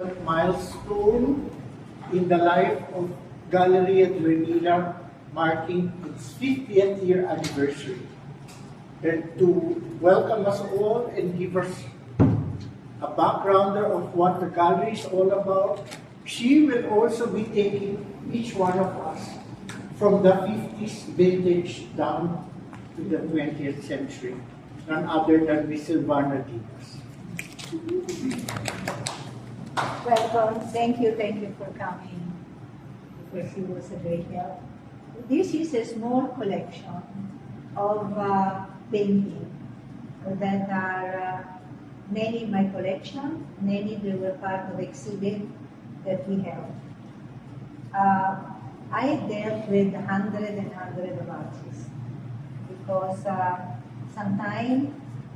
Milestone in the life of Galleria Duemila, marking its 50th year anniversary. And to welcome us all and give us a backgrounder of what the gallery is all about, she will also be taking each one of us from the 50s vintage down to the 20th century, none other than Miss Silvana Diaz. Welcome. Thank you for coming. Because it was a great help. This is a small collection of paintings that are many in my collection, many that were part of exhibit that we have. I dealt with hundreds of artists because sometimes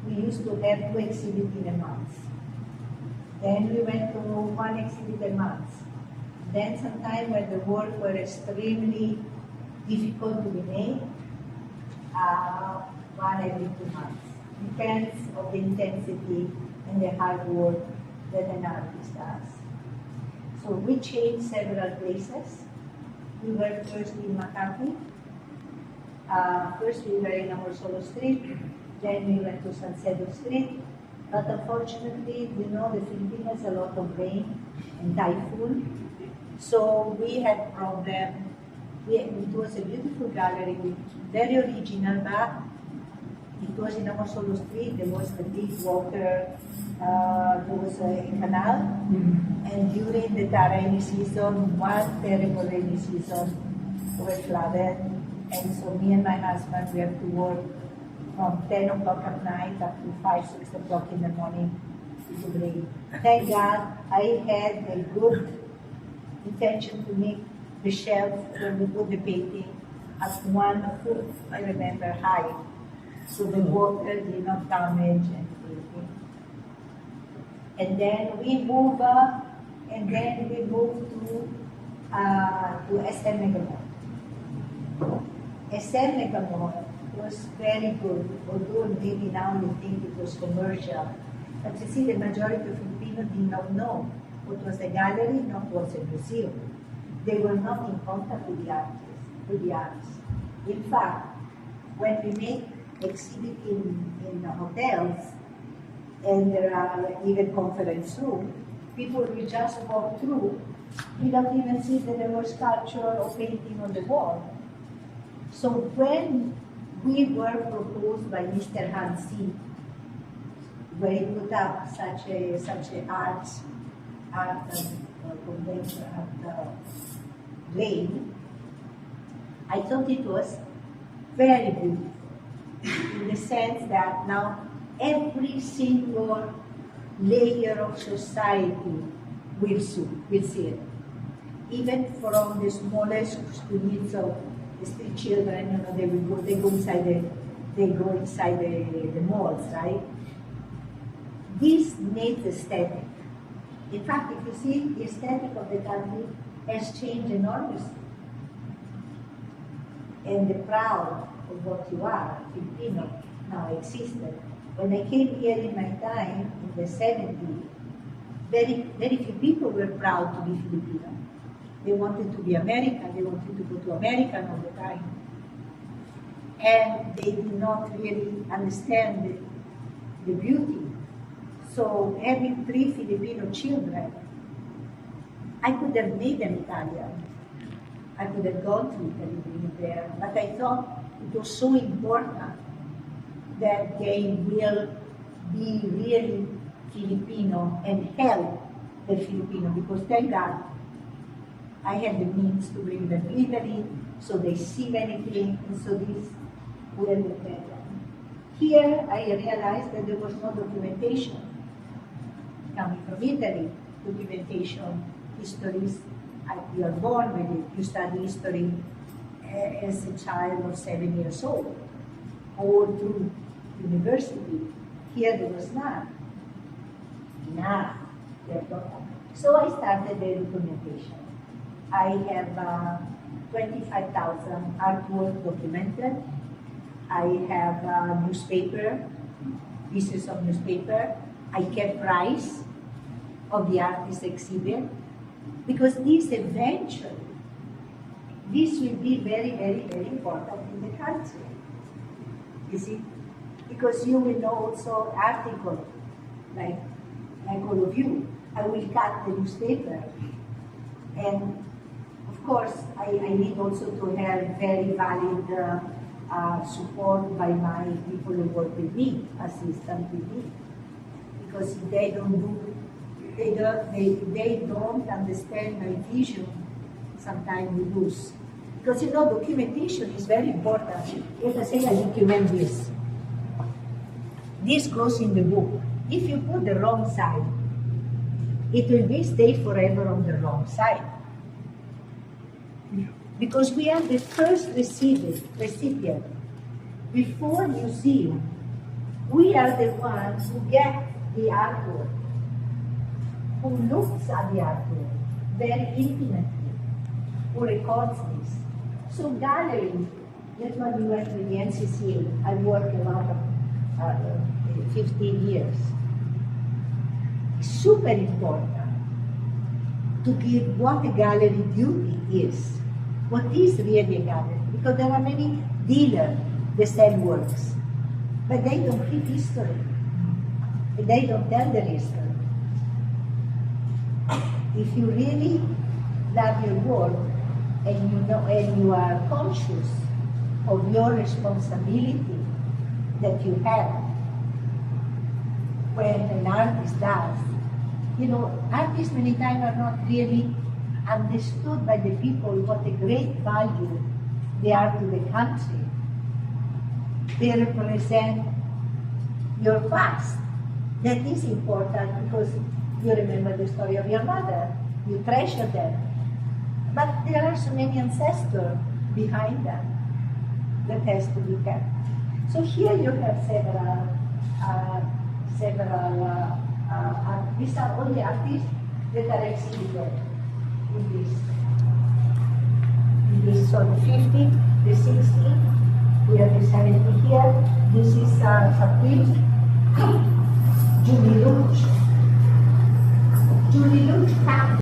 we used to have 2 exhibits in a month. Then we went to 1 exhibit a month. Then sometime when the work were extremely difficult to be made, 1 every 2 months. Depends of the intensity and the hard work that an artist does. So we changed several places. We were first in Makati. First we were in Amorsolo Street. Then we went to Salcedo Street. But unfortunately, you know, the Philippines has a lot of rain and typhoon. So we had problem. It was a beautiful gallery, very original, but it was in Amorsolo Street. There was the big water, there was a canal. And during the rainy season, one terrible rainy season, we were flooded. And so me and my husband, we have to work from 10 o'clock at night up to 5, 6 o'clock in the morning to bring. Thank God I had a good intention to make the shelf when we put the painting at 1 foot, I remember, high. So the water did not damage anything. And then we moved to SM Megamall. SM Megamall was very good, although maybe now you think it was commercial. But you see, the majority of Filipinos did not know what was a gallery, not what was a museum. They were not in contact with the artists. In fact, when we make exhibit in the hotels, and there are even conference rooms, people will just walk through without even seeing that there was sculpture or painting on the wall. So when we were proposed by Mr. Hansi, where he put up such a art convention at Lane, I thought it was very beautiful, in the sense that now every single layer of society will see it. Even from the smallest students of the street children, you know, they go inside the malls, right? This makes aesthetic. In fact, if you see, the aesthetic of the country has changed enormously. And the proud of what you are, Filipino, now existed. When I came here in my time, in the 70s, very few people were proud to be Filipino. They wanted to be American, they wanted to go to America all the time. And they did not really understand the beauty. So having 3 Filipino children, I could have made them Italian. I could have gone to Italy, been there, but I thought it was so important that they will be really Filipino and help the Filipino, because thank God, I had the means to bring them to Italy, so they see anything, and so this will look better. Here, I realized that there was no documentation coming from Italy. Documentation, histories, you are born with it. You study history as a child of 7 years old, all through university. Here, there was none. Enough. So I started the documentation. I have 25,000 artwork documented. I have pieces of newspaper. I kept rice. of the artist exhibit, because this eventually, this will be very, very, very important in the country. You see? Because you will know also article, like all of you. I will cut the newspaper. And of course, I need also to have very valid support by my people who work with me, assistant with me. Because if they don't understand my vision, sometimes we lose. Because you know, documentation is very important. Let us say I document this. This goes in the book. If you put the wrong side, it will be stay forever on the wrong side. Because we are the first recipient. Before museum, we are the ones who get the artwork, who looks at the artwork very intimately, who records this. So gallery, that's why we went with the NCCA. I worked a lot of 15 years. It's super important to give what a gallery duty is. What is really a gallery? Because there are many dealers that sell works, but they don't keep history. They don't tell the history. If you really love your work and you know and you are conscious of your responsibility that you have when an artist does, you know, artists many times are not really understood by the people what a great value they are to the country. They represent your past. That is important because you remember the story of your mother, you treasure them. But there are so many ancestors behind them that has to be kept. So here you have several these are all the artists that are exhibited in this. So the 50, the 60, we have the 70 here. This is Sapri, Julie Luch.